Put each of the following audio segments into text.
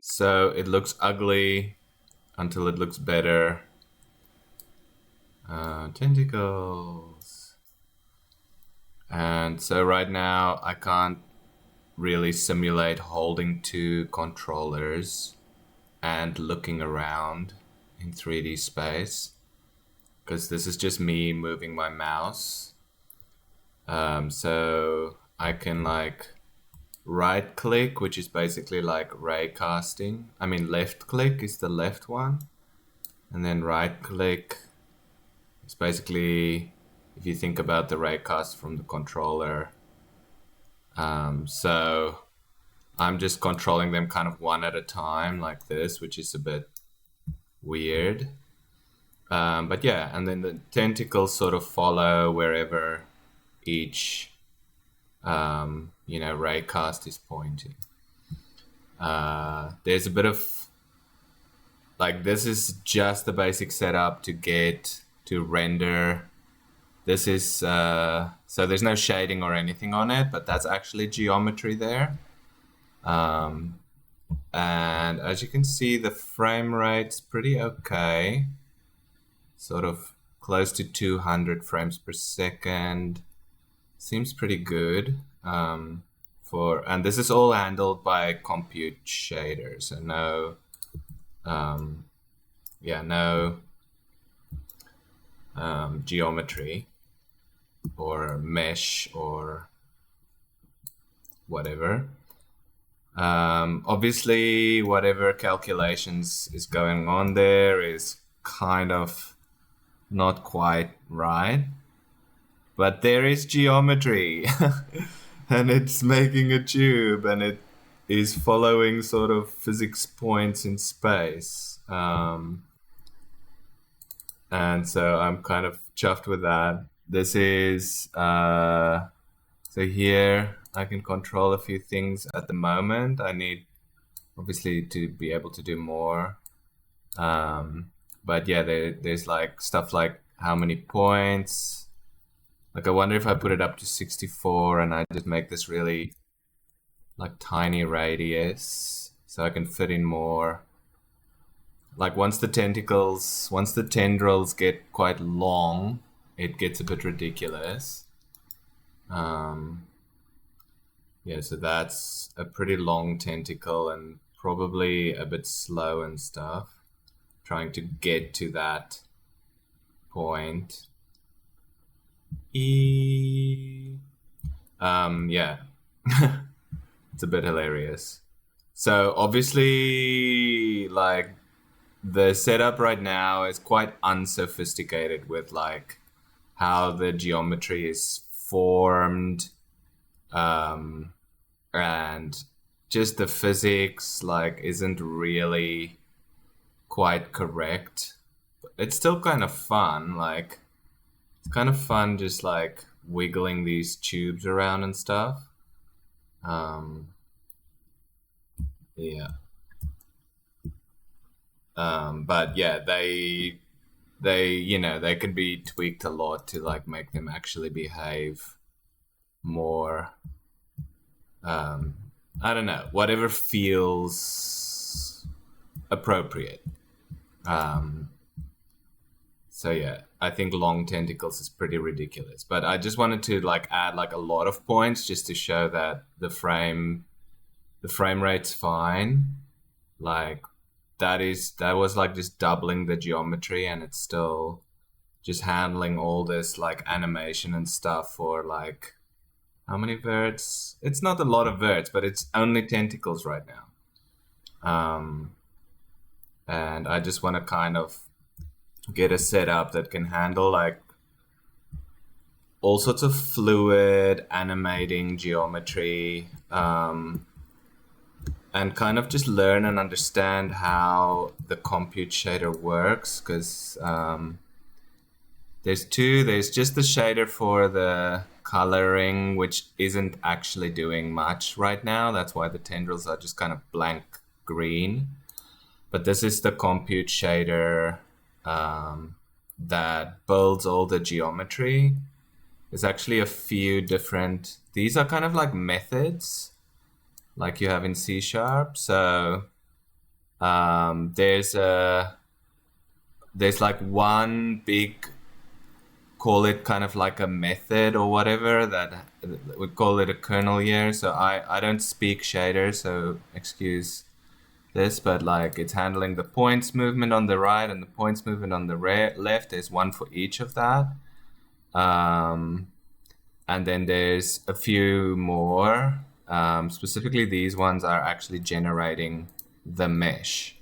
So it looks ugly until it looks better. Tentacles. And so right now I can't really simulate holding two controllers and looking around in 3D space, because this is just me moving my mouse. So I can like right click, which is basically like ray casting. I mean, left click is the left one, and then right click is basically, if you think about the ray cast from the controller. So I'm just controlling them kind of one at a time like this, which is a bit weird. But yeah, and then the tentacles sort of follow wherever each ray cast is pointing. There's a bit of like, this is just the basic setup to render. This is so there's no shading or anything on it, but that's actually geometry there. And as you can see, the frame rate's pretty okay, sort of close to 200 frames per second. Seems pretty good. And this is all handled by compute shaders, so no geometry or mesh or whatever. Obviously, whatever calculations is going on there is kind of not quite right, but there is geometry and it's making a tube and it is following sort of physics points in space. And so I'm kind of chuffed with that. This is, so here I can control a few things at the moment. I need obviously to be able to do more. But yeah, there's like stuff like how many points. Like I wonder if I put it up to 64 and I just make this really like tiny radius so I can fit in more. Like once the tendrils get quite long, it gets a bit ridiculous. Yeah, so that's a pretty long tentacle and probably a bit slow and stuff, trying to get to that point. Yeah, it's a bit hilarious. So obviously, like, the setup right now is quite unsophisticated with like how the geometry is formed, and just the physics like isn't really quite correct. It's still kind of fun, like it's kind of fun just like wiggling these tubes around and stuff. Yeah. But yeah, they they could be tweaked a lot to like make them actually behave more. I don't know, whatever feels appropriate. So yeah, I think long tentacles is pretty ridiculous. But I just wanted to like add like a lot of points just to show that the frame rate's fine. Like that was like just doubling the geometry and it's still just handling all this like animation and stuff for like how many verts? It's not a lot of verts, but it's only tentacles right now. And I just want to kind of get a setup that can handle like all sorts of fluid animating geometry, and kind of just learn and understand how the compute shader works, because there's just the shader for the coloring, which isn't actually doing much right now. That's why the tendrils are just kind of blank green. But this is the compute shader that builds all the geometry. There's actually a few different, these are kind of like methods like you have in C#. So There's like one big, call it kind of like a method or whatever, that we call it a kernel here. So I don't speak shader, so excuse this, but like it's handling the points movement on the right and the points movement on the left. There's one for each of that. And then there's a few more. Specifically, these ones are actually generating the mesh.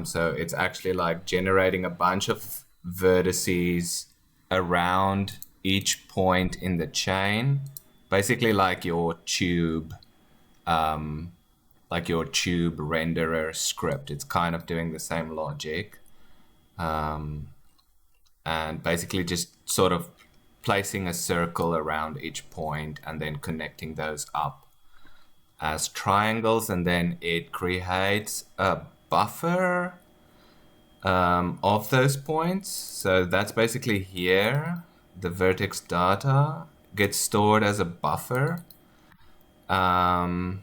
So it's actually like generating a bunch of vertices around each point in the chain, basically like your tube, renderer script. It's kind of doing the same logic, and basically just sort of placing a circle around each point and then connecting those up as triangles, and then it creates a buffer of those points. So that's basically here. The vertex data gets stored as a buffer, and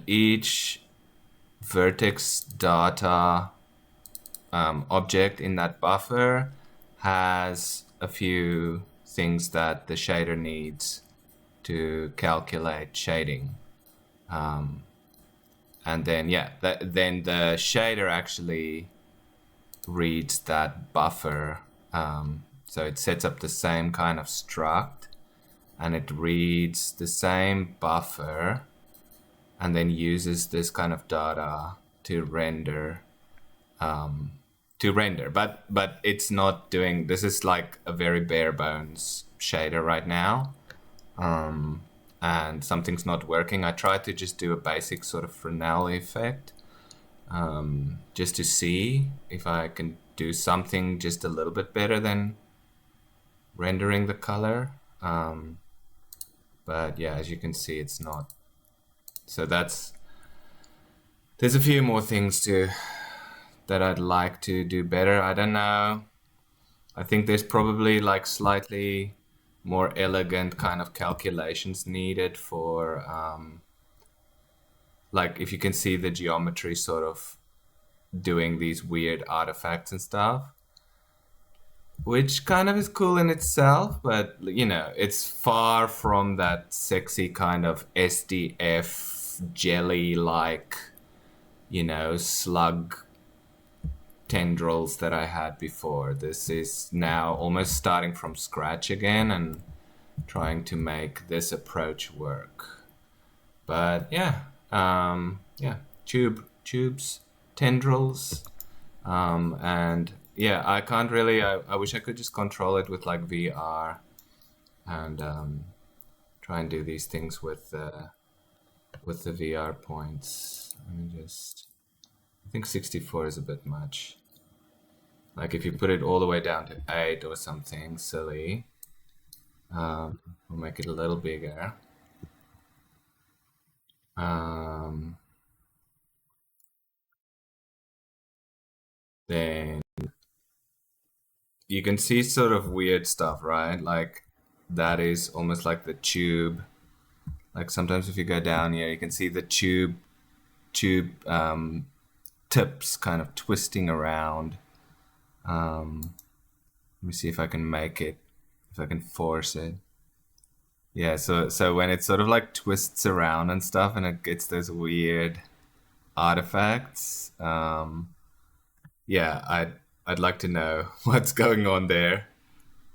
each vertex data object in that buffer has a few things that the shader needs to calculate shading. And then, then the shader actually reads that buffer. So it sets up the same kind of struct, and it reads the same buffer, and then uses this kind of data to render. But it's not doing. This is like a very bare bones shader right now. And something's not working. I tried to just do a basic sort of Fresnel effect, just to see if I can do something just a little bit better than rendering the color. But yeah, as you can see, it's not. So there's a few more things that I'd like to do better. I don't know. I think there's probably like slightly more elegant kind of calculations needed for like if you can see the geometry sort of doing these weird artifacts and stuff, which kind of is cool in itself, but you know, it's far from that sexy kind of SDF jelly like, you know, slug tendrils that I had before. This is now almost starting from scratch again and trying to make this approach work. But yeah, tubes, tendrils, and yeah, I can't really. I wish I could just control it with like VR, and try and do these things with the VR points. Let me just. I think 64 is a bit much. Like if you put it all the way down to 8 or something silly, we'll make it a little bigger. Then you can see sort of weird stuff, right? Like that is almost like the tube. Like sometimes if you go down here, you can see the tube tips kind of twisting around. Let me see if I can make it, if I can force it. Yeah, so when it sort of like twists around and stuff, and it gets those weird artifacts. Yeah, I'd like to know what's going on there.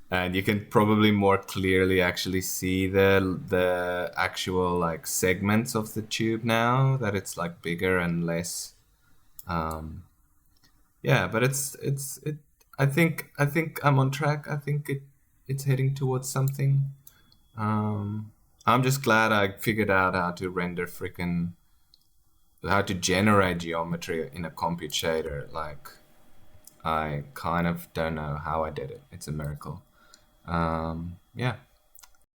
And you can probably more clearly actually see the actual like segments of the tube now that it's like bigger and less. Yeah, but it. I think I'm on track. I think it's heading towards something. I'm just glad I figured out how to generate geometry in a compute shader. Like I kind of don't know how I did it. It's a miracle. Yeah.